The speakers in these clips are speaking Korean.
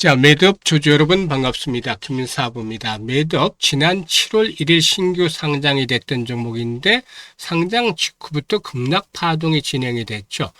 자, 매드업 주주 여러분 반갑습니다. 김사부입니다. 매드업 지난 7월 1일 신규 상장이 됐던 종목인데 상장 직후부터 급락 파동이 진행이 됐죠.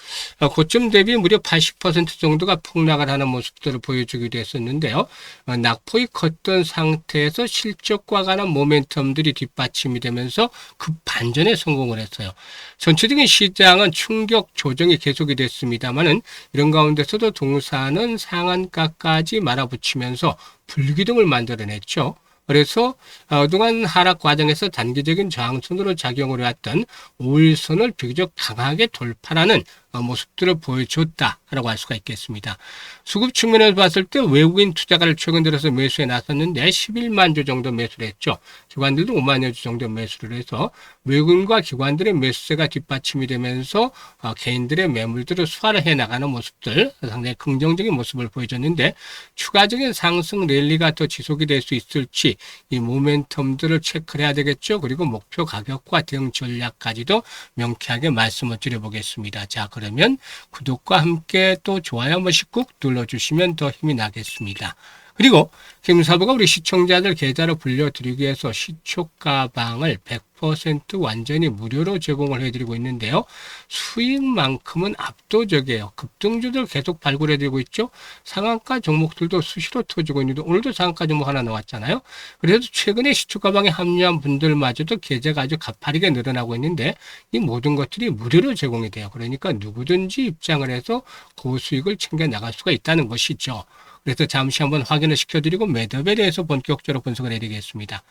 고점 대비 무려 80% 정도가 폭락을 하는 모습들을 보여주기도 했었는데요. 낙폭이 컸던 상태에서 실적과 관한 모멘텀들이 뒷받침이 되면서 급반전에 성공을 했어요. 전체적인 시장은 충격 조정이 계속이 됐습니다만은 이런 가운데서도 동사는 상한가까지 말아붙이면서 불기둥을 만들어냈죠. 그래서 그동안 하락 과정에서 단기적인 저항선으로 작용을 해왔던 5일선을 비교적 강하게 돌파하는 모습들을 보여줬다라고 할 수가 있겠습니다. 수급 측면에서 봤을 때 외국인 투자가를 최근 들어서 매수에 나섰는데 11만 주 정도 매수를 했죠. 기관들도 5만여 주 정도 매수를 해서 외국인과 기관들의 매수세가 뒷받침이 되면서 개인들의 매물들을 수화를 해나가는 모습들, 상당히 긍정적인 모습을 보여줬는데 추가적인 상승 랠리가 더 지속이 될 수 있을지 이 모멘텀들을 체크를 해야 되겠죠. 그리고 목표 가격과 대응 전략까지도 명쾌하게 말씀을 드려보겠습니다. 자, 그러면 구독과 함께 또 좋아요 한 번씩 꾹 눌러주시면 더 힘이 나겠습니다. 그리고 김사부가 우리 시청자들 계좌로 불려드리기 위해서 시초가방을 100% 완전히 무료로 제공을 해드리고 있는데요. 수익만큼은 압도적이에요. 급등주들 계속 발굴해드리고 있죠. 상한가 종목들도 수시로 터지고 있는데 오늘도 상한가 종목 하나 나왔잖아요. 그래서 최근에 시초가방에 합류한 분들마저도 계좌가 아주 가파르게 늘어나고 있는데 이 모든 것들이 무료로 제공이 돼요. 그러니까 누구든지 입장을 해서 고수익을 챙겨 나갈 수가 있다는 것이죠. 그래서 잠시 한번 확인을 시켜드리고 매듭에 대해서 본격적으로 분석을 해드리겠습니다.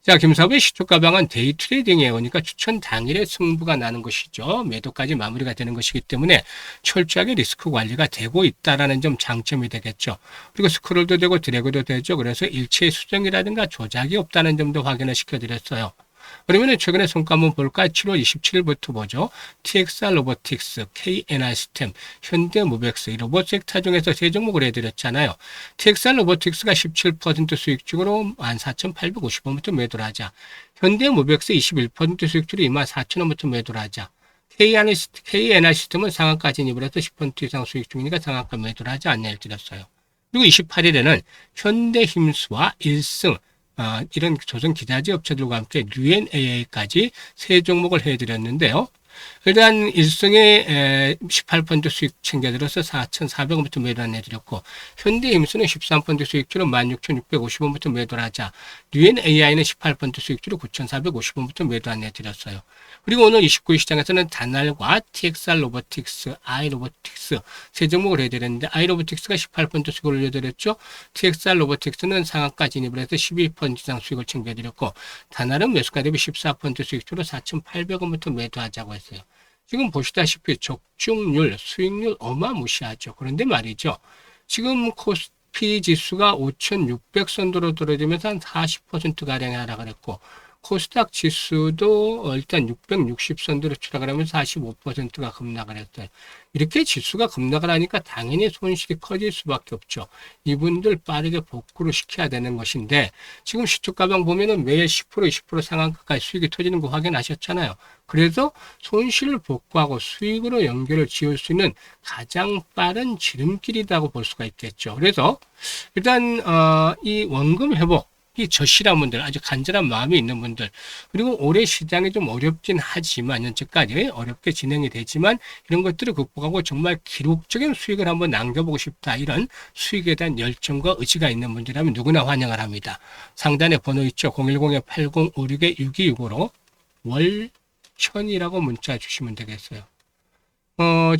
자, 김사부의 시초가방은 데이 트레이딩이에요. 그러니까 추천 당일에 승부가 나는 것이죠. 매도까지 마무리가 되는 것이기 때문에 철저하게 리스크 관리가 되고 있다는 점 장점이 되겠죠. 그리고 스크롤도 되고 드래그도 되죠. 그래서 일체의 수정이라든가 조작이 없다는 점도 확인을 시켜드렸어요. 그러면 최근에 성과 한번 볼까요? 7월 27일부터 보죠. TXR 로보틱스, KNR 시스템, 현대모백스, 이 로봇 섹터 중에서 세 종목을 해드렸잖아요. TXR 로보틱스가 17% 수익적으로 14,850원부터 매도를 하자. 현대모백스 21% 수익적으로 24,000원부터 매도를 하자. KNR 시스템은 상한가 진입을 해서 10% 이상 수익 중이니까 상한가 매도를 하지 않냐를 드렸어요. 그리고 28일에는 현대힘스와 일승, 이런 조선 기자재 업체들과 함께 UNAA까지 세 종목을 해드렸는데요. 일단 일승에 18% 수익 챙겨들어서 4,400원부터 매도를 해드렸고 현대힘스는 13% 수익주로 16,650원부터 매도를 하자 UNAI는 18% 수익주로 9,450원부터 매도를 해드렸어요. 그리고 오늘 29일 시장에서는 다날과 TXR 로보틱스, 아이로보틱스 세 종목을 해드렸는데 아이로보틱스가 18% 수익을 올려드렸죠. TXR 로보틱스는 상한가 진입을 해서 12% 이상 수익을 챙겨드렸고 다날은 매수가 대비 14% 수익주로 4,800원부터 매도하자고 했어요. 지금 보시다시피 적중률, 수익률 어마무시하죠. 그런데 말이죠. 지금 코스피 지수가 5,600선도로 떨어지면서 한 40%가량이 하락을 했고 코스닥 지수도 일단 660선도로 추락을 하면서 45%가 급락을 했어요. 이렇게 지수가 급락을 하니까 당연히 손실이 커질 수밖에 없죠. 이분들 빠르게 복구를 시켜야 되는 것인데 지금 시초가방 보면은 매일 10% 20% 상한가까지 수익이 터지는 거 확인하셨잖아요. 그래서 손실을 복구하고 수익으로 연결을 지을 수 있는 가장 빠른 지름길이라고 볼 수가 있겠죠. 그래서 일단 이 원금 회복 이 저실한 분들, 아주 간절한 마음이 있는 분들, 그리고 올해 시장이 좀 어렵긴 하지만, 현재까지 어렵게 진행이 되지만, 이런 것들을 극복하고 정말 기록적인 수익을 한번 남겨보고 싶다. 이런 수익에 대한 열정과 의지가 있는 분들이라면 누구나 환영을 합니다. 상단에 번호 있죠. 010-8056-6265로 월천이라고 문자 주시면 되겠어요.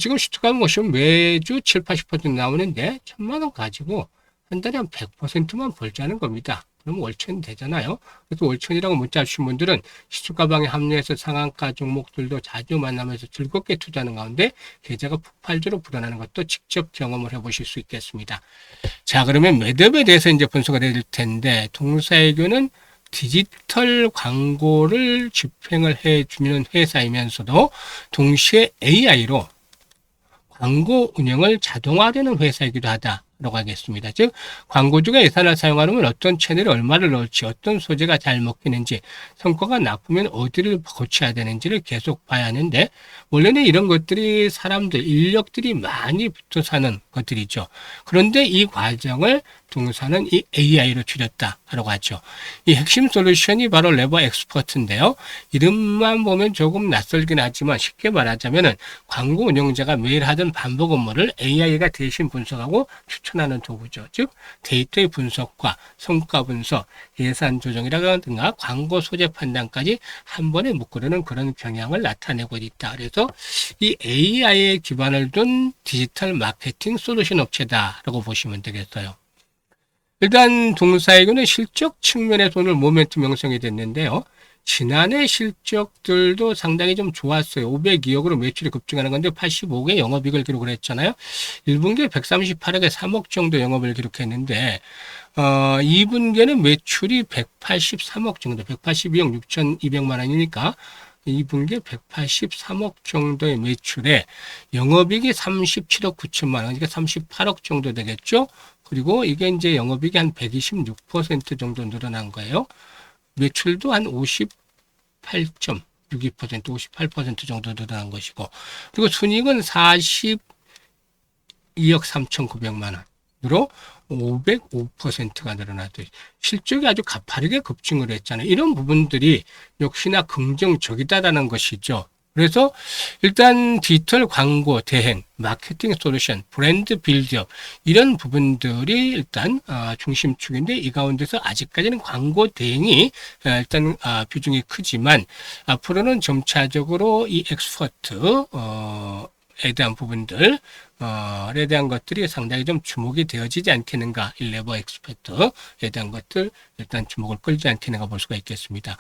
지금 시초가방 보시면 매주 7, 80% 나오는데, 1,000만 원 가지고 한 달에 한 100%만 벌자는 겁니다. 그럼 월천이 되잖아요. 그래서 월천이라고 문자 주신 분들은 시초가방에 합류해서 상한가 종목들도 자주 만나면서 즐겁게 투자하는 가운데 계좌가 폭발적으로 불어나는 것도 직접 경험을 해보실 수 있겠습니다. 자, 그러면 매듭에 대해서 이제 분석을 해드릴 텐데 동사외교는 디지털 광고를 집행을 해주는 회사이면서도 동시에 AI로 광고 운영을 자동화되는 회사이기도 하다라고 라고 하겠습니다. 즉 광고주가 예산을 사용하려면 어떤 채널에 얼마를 넣을지, 어떤 소재가 잘 먹히는지, 성과가 나쁘면 어디를 고쳐야 되는지를 계속 봐야 하는데, 원래는 이런 것들이 사람들, 인력들이 많이 붙어 사는 것들이죠. 그런데 이 과정을 동사는 이 AI로 줄였다라고 하죠. 이 핵심 솔루션이 바로 레버 엑스퍼트인데요. 이름만 보면 조금 낯설긴 하지만 쉽게 말하자면은 광고 운영자가 매일 하던 반복 업무를 AI가 대신 분석하고 추천하는 도구죠. 즉 데이터의 분석과 성과 분석, 예산 조정이라든가 광고 소재 판단까지 한 번에 묶으려는 그런 경향을 나타내고 있다. 그래서 이 AI에 기반을 둔 디지털 마케팅 솔루션 업체다라고 보시면 되겠어요. 일단 동사이고는 실적 측면에서 오늘 모멘텀 형성이 됐는데요. 지난해 실적들도 상당히 좀 좋았어요. 502억으로 매출이 급증하는 건데 85억의 영업이익을 기록을 했잖아요. 1분기에 138억에 3억 정도 영업을 기록했는데 2분기에는 매출이 183억 정도, 182억 6,200만 원이니까 2분기에 183억 정도의 매출에 영업이익이 37억 9천만 원, 그러니까 38억 정도 되겠죠. 그리고 이게 이제 영업이익이 한 126% 정도 늘어난 거예요. 매출도 한 58.62%, 58% 정도 늘어난 것이고, 그리고 순이익은 42억 3,900만 원으로 505%가 늘어났죠. 실적이 아주 가파르게 급증을 했잖아요. 이런 부분들이 역시나 긍정적이다라는 것이죠. 그래서 일단 디지털 광고 대행, 마케팅 솔루션, 브랜드 빌드업 이런 부분들이 일단 중심축인데 이 가운데서 아직까지는 광고 대행이 일단 비중이 크지만 앞으로는 점차적으로 이 엑스퍼트 에 대한 부분들에 대한 것들이 상당히 좀 주목이 되어지지 않겠는가. 이 레버 엑스퍼트에 대한 것들 일단 주목을 끌지 않겠는가 볼 수가 있겠습니다.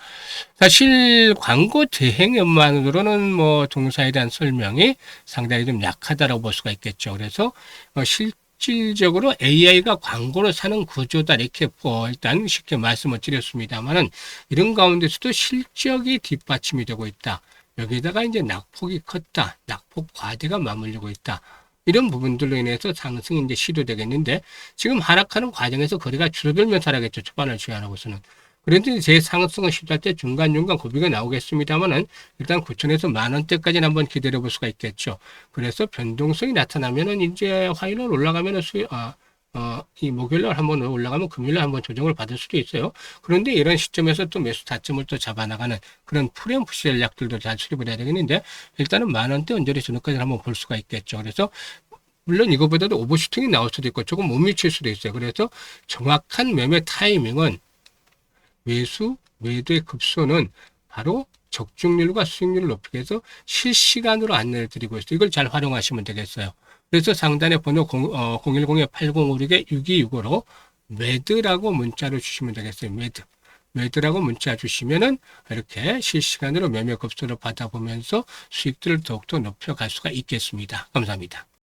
사실 광고 대행만으로는 뭐 동사에 대한 설명이 상당히 좀 약하다라고 볼 수가 있겠죠. 그래서 실질적으로 AI가 광고를 사는 구조다 이렇게 일단 쉽게 말씀을 드렸습니다만은 이런 가운데서도 실적이 뒷받침이 되고 있다. 여기다가 이제 낙폭이 컸다. 낙폭 과대가 맞물리고 있다. 이런 부분들로 인해서 상승이 이제 시도되겠는데 지금 하락하는 과정에서 거래가 줄어들면서 하락했죠. 초반을 제한하고서는. 그런데 제 상승을 시도할 때 중간중간 고비가 나오겠습니다만은 일단 9천에서 만원대까지는 한번 기다려 볼 수가 있겠죠. 그래서 변동성이 나타나면은 이제 화요일 올라가면은 이 목요일날 한번 올라가면 금요일날 한번 조정을 받을 수도 있어요. 그런데 이런 시점에서 또 매수 타점을 또 잡아나가는 그런 프리앰프 전략들도 잘 수립을 해야 되겠는데 일단은 만원대 언저리 전후까지 한번 볼 수가 있겠죠. 그래서 물론 이거보다도 오버슈팅이 나올 수도 있고 조금 못 미칠 수도 있어요. 그래서 정확한 매매 타이밍은 매도의 급소는 바로 적중률과 수익률을 높이기 위해서 실시간으로 안내를 드리고 있어요. 이걸 잘 활용하시면 되겠어요. 그래서 상단에 번호 010-8056-6265로 매드라고 문자를 주시면 되겠어요. 매드라고 문자 주시면은 이렇게 실시간으로 매매 급소를 받아보면서 수익들을 더욱더 높여갈 수가 있겠습니다. 감사합니다.